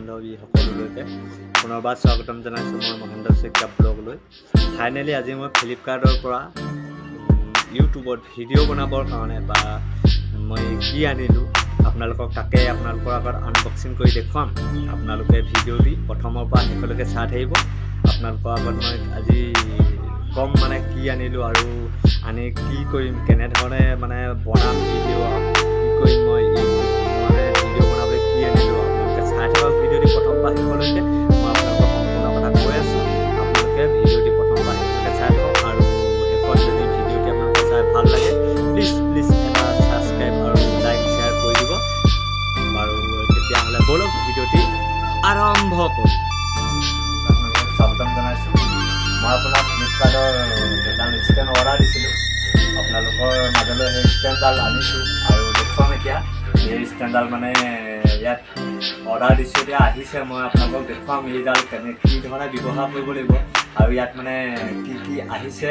বান্ধৱী সকলোলৈকে পুনৰবাৰ স্বাগতম জনাইছোঁ মই মহেন্দ্ৰ সaikia ব্লগলৈ। ফাইনেলি আজি মই ফ্লিপকাৰ্টৰ পৰা ইউটিউবত ভিডিঅ' বনাবৰ কাৰণে বা মই কি আনিলোঁ আপোনালোকক তাকে আপোনালোকৰ আগত আনবক্সিং কৰি দেখুৱাম। আপোনালোকে ভিডিঅ'টি প্ৰথমৰ পৰা শেষলৈকে চাই থাকিব। আপোনালোকৰ আগত মই আজি কম মানে কি আনিলোঁ আৰু আনি কি কৰিম, কেনেধৰণে মানে বনাম ভিডিঅ', কি কৰিম মই মানে ভিডিঅ' বনাবলৈ কি আনিলোঁ আপোনালোকে চাই থাকক ভিডিঅ'টি প্ৰথম পৰা শেষলৈকে। মই আপোনালোকক সম্পূৰ্ণ কথা কৈ আছোঁ, আপোনালোকে ভিডিঅ'টি প্ৰথম পৰা শেষলৈকে চাই থাকক আৰু শেষত যদি ভিডিঅ'টি আপোনালোকে চাই ভাল লাগে প্লিজ এটা ছাবস্ক্ৰাইব আৰু লাইক শ্বেয়াৰ কৰি দিব বাৰু। তেতিয়াহ'লে ব'লক ভিডিঅ'টি আৰম্ভ কৰোঁ। আপোনালোকক স্বাগতম জনাইছোঁ। মই আপোনাৰ ফ্লিপকাৰ্টৰ এডাল ষ্টেণ্ড অৰ্ডাৰ দিছিলোঁ, আপোনালোকৰ মাজলৈ সেই ষ্টেণ্ডডাল আনিছোঁ আৰু দেখুৱাম এতিয়া। এই ষ্টেণ্ডডাল মানে ইয়াত অৰ্ডাৰ দিছোঁ, এতিয়া আহিছে। মই আপোনালোকক দেখুৱাম এইডাল কি ধৰণে ব্যৱহাৰ কৰিব লাগিব আৰু ইয়াত মানে কি আহিছে,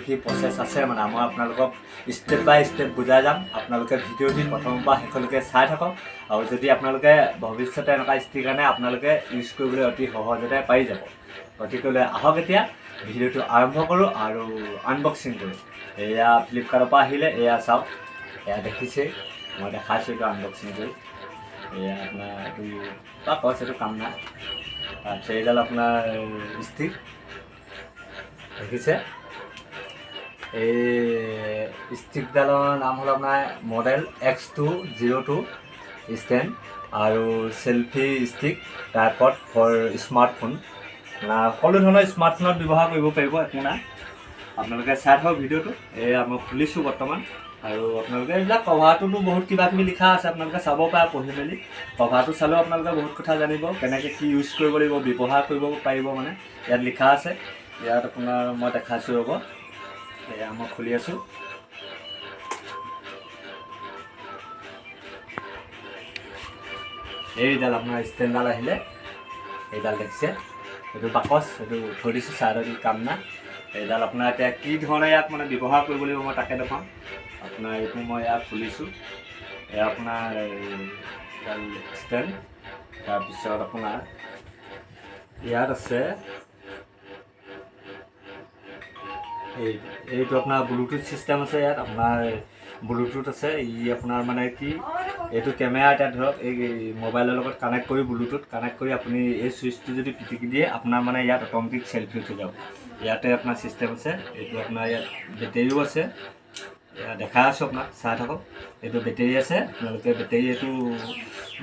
কি প্ৰচেছ আছে মানে মই আপোনালোকক ষ্টেপ বাই ষ্টেপ বুজাই যাম। আপোনালোকে ভিডিঅ'টি প্ৰথমৰ পৰা শেষলৈকে চাই থাকক আৰু যদি আপোনালোকে ভৱিষ্যতে এনেকুৱা ষ্টিকাৰ নাই আপোনালোকে ইউজ কৰিবলৈ অতি সহজতে পাৰি যাব। গতিকে আহক এতিয়া ভিডিঅ'টো আৰম্ভ কৰোঁ আৰু আনবক্সিং কৰোঁ। এয়া ফ্লিপকাৰ্টৰ পৰা আহিলে, এয়া চাওক, এয়া দেখিছেই, মই দেখাইছোঁ এইটো আনবক্সিং কৰি। এয়া আপোনাৰ এইটো বাকচ, এইটো কাম নাই। তাৰপিছত এইডাল আপোনাৰ ষ্টিক দেখিছে। এই ষ্টিকডালৰ নাম হ'ল আপোনাৰ মডেল X202 ষ্টেণ্ড আৰু চেল্ফি ষ্টিক টাইপত ফৰ স্মাৰ্টফোন। সকলো ধৰণৰ স্মাৰ্টফোনত ব্যৱহাৰ কৰিব পাৰিব, একো নাই। আপোনালোকে চাই থাকক ভিডিঅ'টো। এয়া মই খুলিছোঁ বৰ্তমান আৰু আপোনালোকে এইবিলাক কভাৰটোতো বহুত কিবাকিবি লিখা আছে, আপোনালোকে চাব পাৰে পঢ়ি মেলি। কভাৰটো চালেও আপোনালোকে বহুত কথা জানিব, কেনেকৈ কি ইউজ কৰিব লাগিব, ব্যৱহাৰ কৰিব পাৰিব মানে ইয়াত লিখা আছে। ইয়াত আপোনাৰ মই দেখাইছোঁ ৰ'ব, এয়া মই খুলি আছোঁ। এইডাল আপোনাৰ ষ্টেণ্ডডাল আহিলে, এইডাল দেখিছে, এইটো বাকচ, এইটো থৈ দিছোঁ ছাইডত, কাম নাই। এইডাল আপোনাৰ এতিয়া কি ধৰণে ইয়াক মানে ব্যৱহাৰ কৰিব লাগিব মই তাকে দেখুৱাম। আপোনাৰ এইটো মই ইয়াত খুলিছোঁ, এয়া আপোনাৰ এইডাল ষ্টেণ্ড। তাৰপিছত আপোনাৰ ইয়াত আছে এইটো আপোনাৰ ব্লুটুথ ছিষ্টেম আছে। ইয়াত আপোনাৰ ব্লুটুথ আছে। আপোনাৰ মানে কি, এইটো কেমেৰা এতিয়া ধৰক এই মোবাইলৰ লগত কানেক্ট কৰি, ব্লুটুথ কানেক্ট কৰি আপুনি এই ছুইচটো যদি পিটিকি দিয়ে আপোনাৰ মানে ইয়াত অট'মেটিক চেল্ফি উঠি যাব। ইয়াতে আপোনাৰ ছিষ্টেম আছে। এইটো আপোনাৰ ইয়াত বেটেৰীও আছে, এয়া দেখাই আছোঁ আপোনাক, চাই থাকক। এইটো বেটেৰী আছে, আপোনালোকে বেটেৰী এইটো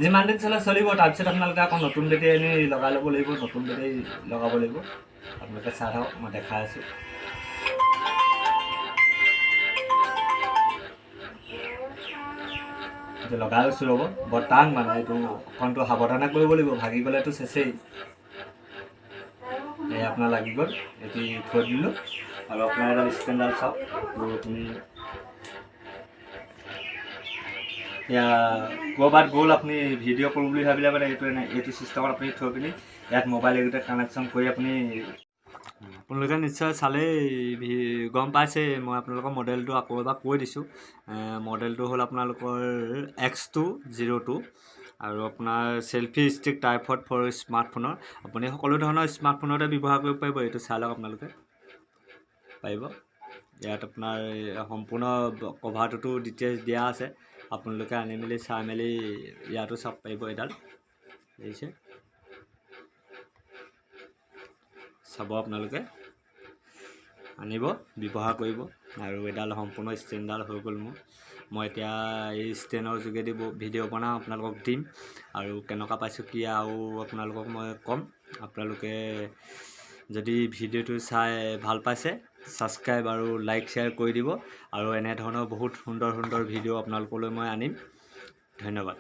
যিমান দিন চলিব। তাৰপিছত আপোনালোকে আকৌ নতুন বেটেৰী আনি লগাই ল'ব লাগিব, নতুন বেটেৰী লগাব লাগিব। আপোনালোকে চাই থাকক, মই দেখাই আছোঁ। এইটো লগাই লৈছোঁ ৰ'ব, বৰ টান মানে এইটো অকণটো সাৱধানে কৰিব লাগিব, ভাগি গ'লেতো চেচেই। এই আপোনাৰ লাগি গ'ল, এইটো থৈ দিলোঁ আৰু আপোনাৰ এডাল ষ্টেণ্ডডাল চাওক। আপুনি এতিয়া ক'ৰবাত গ'ল, আপুনি ভিডিঅ' কৰোঁ বুলি ভাবিলে মানে এইটো ছিষ্টেমত আপুনি থৈ পিনি ইয়াত মোবাইল এইকেইটা কানেকশ্যন কৰি আপোনালোকে নিশ্চয় চালেই গম পাইছে। মই আপোনালোকৰ মডেলটো আকৌ এবাৰ কৈ দিছোঁ। মডেলটো হ'ল আপোনালোকৰ X202 আৰু আপোনাৰ চেল্ফি ষ্টিক টাইপত ফৰ স্মাৰ্টফোনৰ। আপুনি সকলো ধৰণৰ স্মাৰ্টফোনতে ব্যৱহাৰ কৰিব পাৰিব। এইটো চাই লওক, আপোনালোকে পাৰিব। ইয়াত আপোনাৰ সম্পূৰ্ণ কভাৰটোতো ডিটেইলছ দিয়া আছে, আপোনালোকে আনি মেলি চাই মেলি ইয়াতো চাব পাৰিব। এইডাল দেখিছে, চাব, আপোনালোকে আনিব, ব্যৱহাৰ কৰিব। আৰু এইডাল সম্পূৰ্ণ ষ্টেণ্ডডাল হৈ গ'ল মোৰ। মই এতিয়া এই ষ্টেণ্ডৰ যোগেদি ভিডিঅ' বনাওঁ, আপোনালোকক দিম আৰু কেনেকুৱা পাইছোঁ কি আৰু আপোনালোকক মই ক'ম। আপোনালোকে যদি ভিডিঅ'টো চাই ভাল পাইছে ছাবস্ক্ৰাইব আৰু লাইক শ্বেয়াৰ কৰি দিব আৰু এনেধৰণৰ বহুত সুন্দৰ ভিডিঅ' আপোনালোকলৈ মই আনিম। ধন্যবাদ।